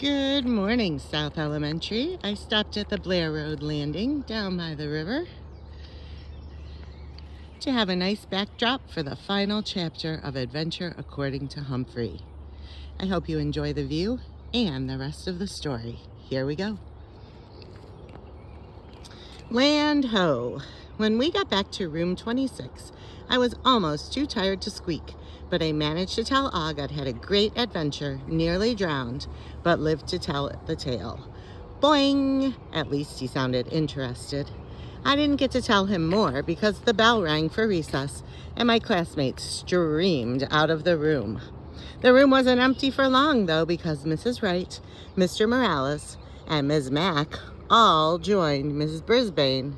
Good morning, South Elementary. I stopped at the Blair Road Landing down by the river to have a nice backdrop for the final chapter of Adventure According to Humphrey. I hope you enjoy the view and the rest of the story. Here we go. Land ho! When we got back to room 26, I was almost too tired to squeak, but I managed to tell Og I'd had a great adventure, nearly drowned, but lived to tell the tale. Boing! At least he sounded interested. I didn't get to tell him more because the bell rang for recess and my classmates streamed out of the room. The room wasn't empty for long, though, because Mrs. Wright, Mr. Morales, and Ms. Mack all joined Mrs. Brisbane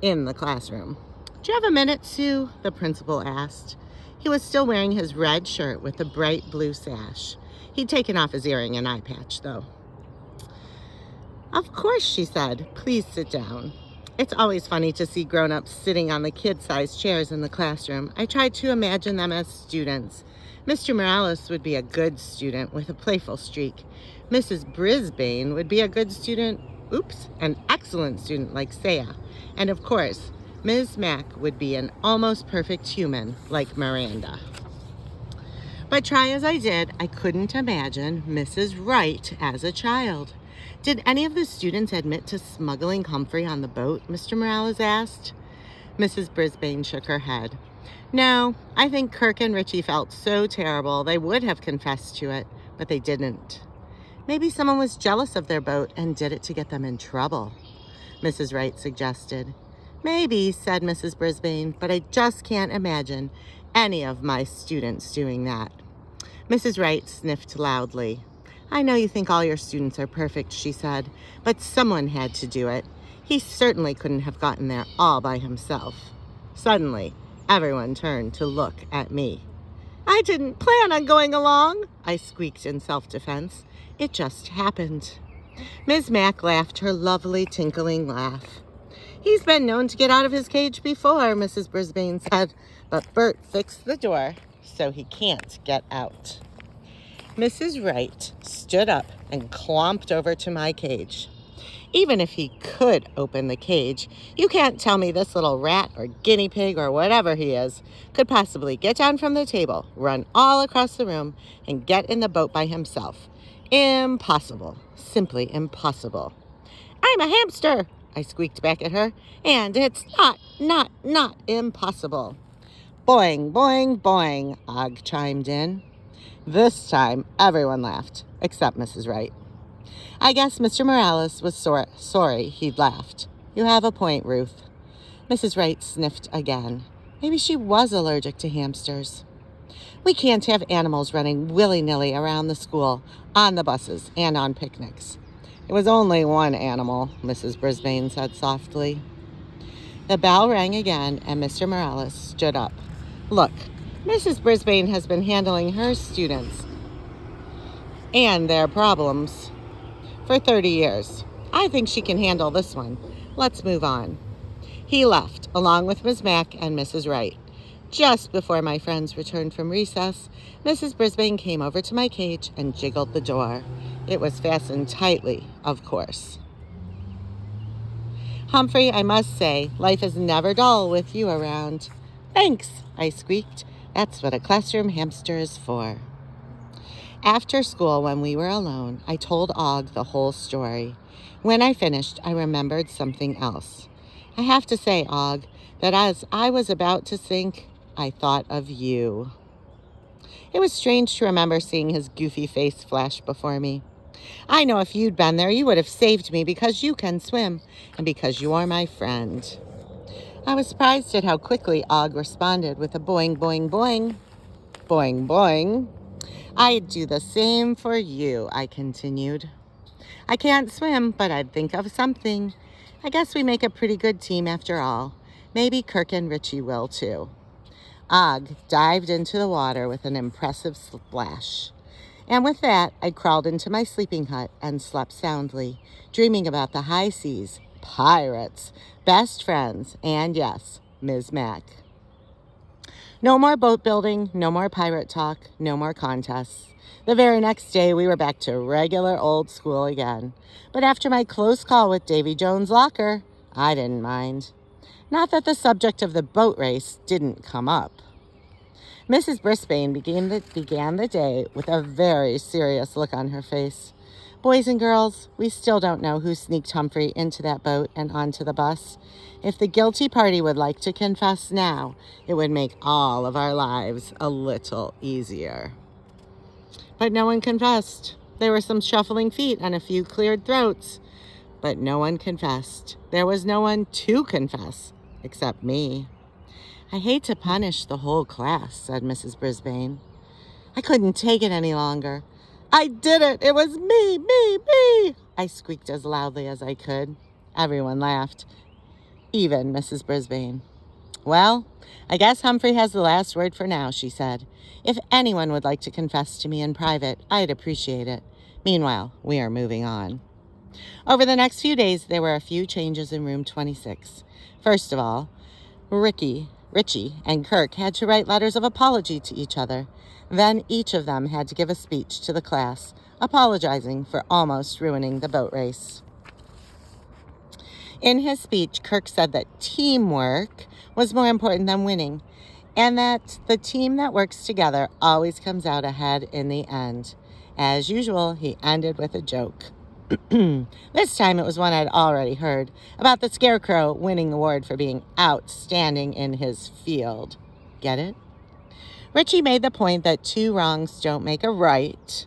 in the classroom. "Do you have a minute, Sue?" the principal asked. He was still wearing his red shirt with the bright blue sash. He'd taken off his earring and eye patch, though. "Of course," she said. "Please sit down." It's always funny to see grown-ups sitting on the kid-sized chairs in the classroom. I tried to imagine them as students. Mr. Morales would be a good student with a playful streak. Mrs. Brisbane would be a good student, an excellent student like Saya. And of course, Ms. Mack would be an almost perfect human like Miranda. But try as I did, I couldn't imagine Mrs. Wright as a child. "Did any of the students admit to smuggling Humphrey on the boat?" Mr. Morales asked. Mrs. Brisbane shook her head. "No, I think Kirk and Richie felt so terrible they would have confessed to it, but they didn't. Maybe someone was jealous of their boat and did it to get them in trouble," Mrs. Wright suggested. "Maybe," said Mrs. Brisbane, "but I just can't imagine any of my students doing that." Mrs. Wright sniffed loudly. "I know you think all your students are perfect," she said, "but someone had to do it. He certainly couldn't have gotten there all by himself." Suddenly, everyone turned to look at me. "I didn't plan on going along," I squeaked in self-defense. "It just happened." Ms. Mack laughed her lovely tinkling laugh. "He's been known to get out of his cage before," Mrs. Brisbane said, "but Bert fixed the door, so he can't get out." Mrs. Wright stood up and clomped over to my cage. "Even if he could open the cage, you can't tell me this little rat or guinea pig or whatever he is could possibly get down from the table, run all across the room, and get in the boat by himself. Impossible. Simply impossible." "I'm a hamster," I squeaked back at her, "and it's not impossible." "Boing, boing, boing," Og chimed in. This time, everyone laughed, except Mrs. Wright. I guess Mr. Morales was sorry he'd laughed. "You have a point, Ruth." Mrs. Wright sniffed again. Maybe she was allergic to hamsters. "We can't have animals running willy-nilly around the school, on the buses, and on picnics." "It was only one animal," Mrs. Brisbane said softly. The bell rang again, and Mr. Morales stood up. "Look, Mrs. Brisbane has been handling her students and their problems for 30 years. I think she can handle this one. Let's move on." He left, along with Ms. Mack and Mrs. Wright. Just before my friends returned from recess, Mrs. Brisbane came over to my cage and jiggled the door. It was fastened tightly, of course. "Humphrey, I must say, life is never dull with you around." "Thanks," I squeaked. "That's what a classroom hamster is for." After school, when we were alone, I told Og the whole story. When I finished, I remembered something else. I have to say, Og, that as I was about to sink, I thought of you. It was strange to remember seeing his goofy face flash before me. I know if you'd been there, you would have saved me because you can swim and because you are my friend. I was surprised at how quickly Og responded with a boing, boing, boing. Boing, boing. "I'd do the same for you," I continued. "I can't swim, but I'd think of something. I guess we make a pretty good team after all. Maybe Kirk and Richie will too." Og dived into the water with an impressive splash. And with that, I crawled into my sleeping hut and slept soundly, dreaming about the high seas, pirates, best friends, and yes, Ms. Mack. No more boat building, no more pirate talk, no more contests. The very next day, we were back to regular old school again. But after my close call with Davy Jones' locker, I didn't mind. Not that the subject of the boat race didn't come up. Mrs. Brisbane began the day with a very serious look on her face. Boys and girls, we still don't know who sneaked Humphrey into that boat and onto the bus. If the guilty party would like to confess now, it would make all of our lives a little easier. But no one confessed. There were some shuffling feet and a few cleared throats. But no one confessed. There was no one to confess, except me. I hate to punish the whole class, said Mrs. Brisbane. I couldn't take it any longer. I did it! It was me! I squeaked as loudly as I could. Everyone laughed, even Mrs. Brisbane. Well, I guess Humphrey has the last word for now, she said. If anyone would like to confess to me in private, I'd appreciate it. Meanwhile, we are moving on. Over the next few days, there were a few changes in room 26. First of all, Richie, and Kirk had to write letters of apology to each other. Then each of them had to give a speech to the class, apologizing for almost ruining the boat race. In his speech, Kirk said that teamwork was more important than winning, and that the team that works together always comes out ahead in the end. As usual, he ended with a joke. This time it was one I'd already heard, about the Scarecrow winning the award for being outstanding in his field. Get it? Richie made the point that 2 wrongs don't make a right.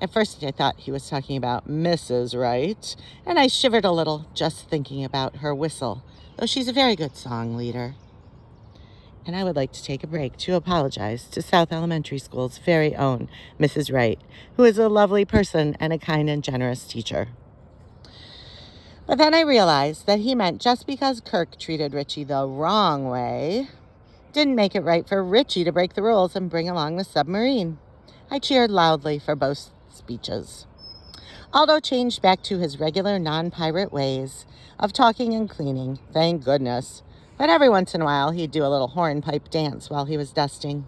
At first I thought he was talking about Mrs. Wright, and I shivered a little just thinking about her whistle, though she's a very good song leader. And I would like to take a break to apologize to South Elementary School's very own Mrs. Wright, who is a lovely person and a kind and generous teacher. But then I realized that he meant just because Kirk treated Richie the wrong way didn't make it right for Richie to break the rules and bring along the submarine. I cheered loudly for both speeches. Aldo changed back to his regular non-pirate ways of talking and cleaning, thank goodness. But every once in a while, he'd do a little hornpipe dance while he was dusting.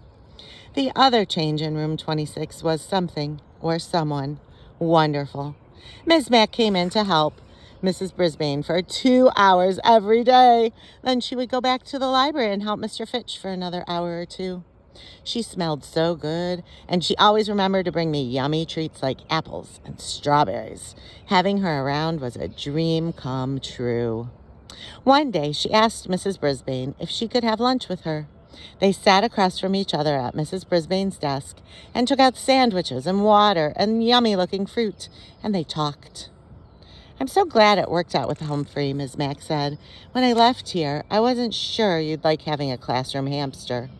The other change in room 26 was something, or someone, wonderful. Miss Mack came in to help Mrs. Brisbane for 2 hours every day. Then she would go back to the library and help Mr. Fitch for another hour or 2. She smelled so good, and she always remembered to bring me yummy treats like apples and strawberries. Having her around was a dream come true. One day, she asked Mrs. Brisbane if she could have lunch with her. They sat across from each other at Mrs. Brisbane's desk and took out sandwiches and water and yummy-looking fruit, and they talked. I'm so glad it worked out with Humphrey, Ms. Mack said. When I left here, I wasn't sure you'd like having a classroom hamster.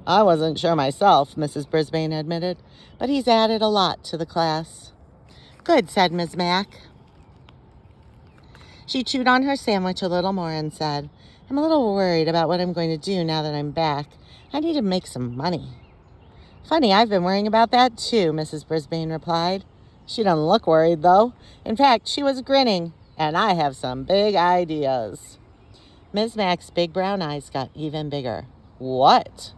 I wasn't sure myself, Mrs. Brisbane admitted, but he's added a lot to the class. Good, said Ms. Mack. She chewed on her sandwich a little more and said, I'm a little worried about what I'm going to do now that I'm back. I need to make some money. Funny, I've been worrying about that too, Mrs. Brisbane replied. She doesn't look worried, though. In fact, she was grinning, and I have some big ideas. Ms. Mack's big brown eyes got even bigger. What?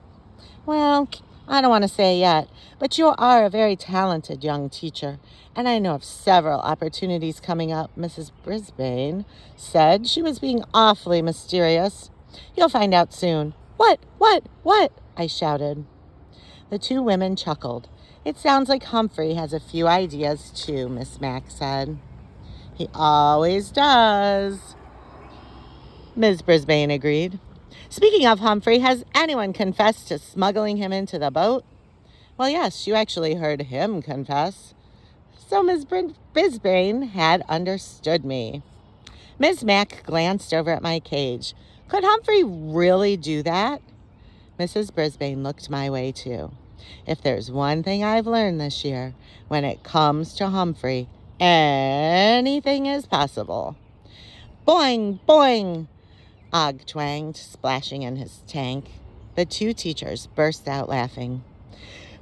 Well, I don't want to say yet, but you are a very talented young teacher, and I know of several opportunities coming up. Mrs. Brisbane said she was being awfully mysterious. You'll find out soon. What? I shouted. The 2 women chuckled. It sounds like Humphrey has a few ideas too, Miss Mack said. He always does, Ms. Brisbane agreed. Speaking of Humphrey, has anyone confessed to smuggling him into the boat? Well, yes, you actually heard him confess. So Ms. Brisbane had understood me. Ms. Mack glanced over at my cage. Could Humphrey really do that? Mrs. Brisbane looked my way, too. If there's one thing I've learned this year, when it comes to Humphrey, anything is possible. Boing, boing, Og twanged, splashing in his tank. The 2 teachers burst out laughing.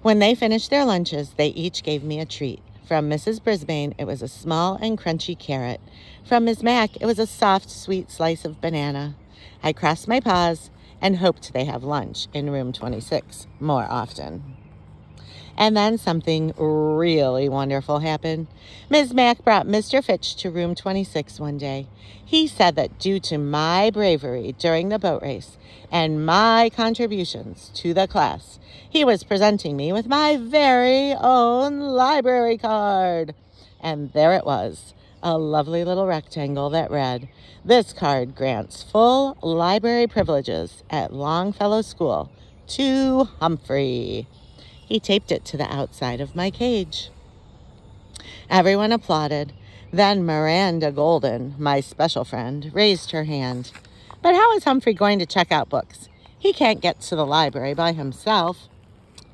When they finished their lunches, they each gave me a treat. From Mrs. Brisbane, it was a small and crunchy carrot. From Miss Mack, it was a soft, sweet slice of banana. I crossed my paws and hoped they have lunch in room 26 more often. And then something really wonderful happened. Ms. Mack brought Mr. Fitch to room 26 one day. He said that due to my bravery during the boat race and my contributions to the class, he was presenting me with my very own library card. And there it was, a lovely little rectangle that read, "This card grants full library privileges at Longfellow School to Humphrey." He taped it to the outside of my cage. Everyone applauded. Then Miranda Golden, my special friend, raised her hand. "But how is Humphrey going to check out books? He can't get to the library by himself."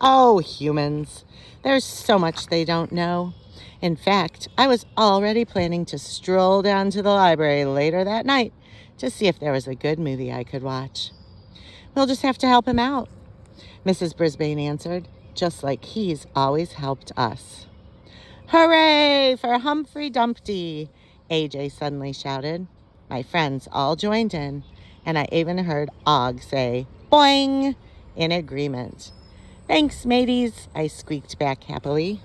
Oh, humans. There's so much they don't know. In fact, I was already planning to stroll down to the library later that night to see if there was a good movie I could watch. "We'll just have to help him out," Mrs. Brisbane answered, just like he's always helped us. "Hooray for Humphrey Dumpty!" AJ suddenly shouted. My friends all joined in, and I even heard Og say, "Boing!" in agreement. "Thanks, mateys," I squeaked back happily.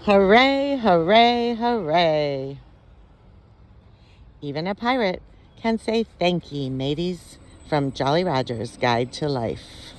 Hooray, hooray, hooray. Even a pirate can say thank ye, mateys, from Jolly Roger's Guide to Life.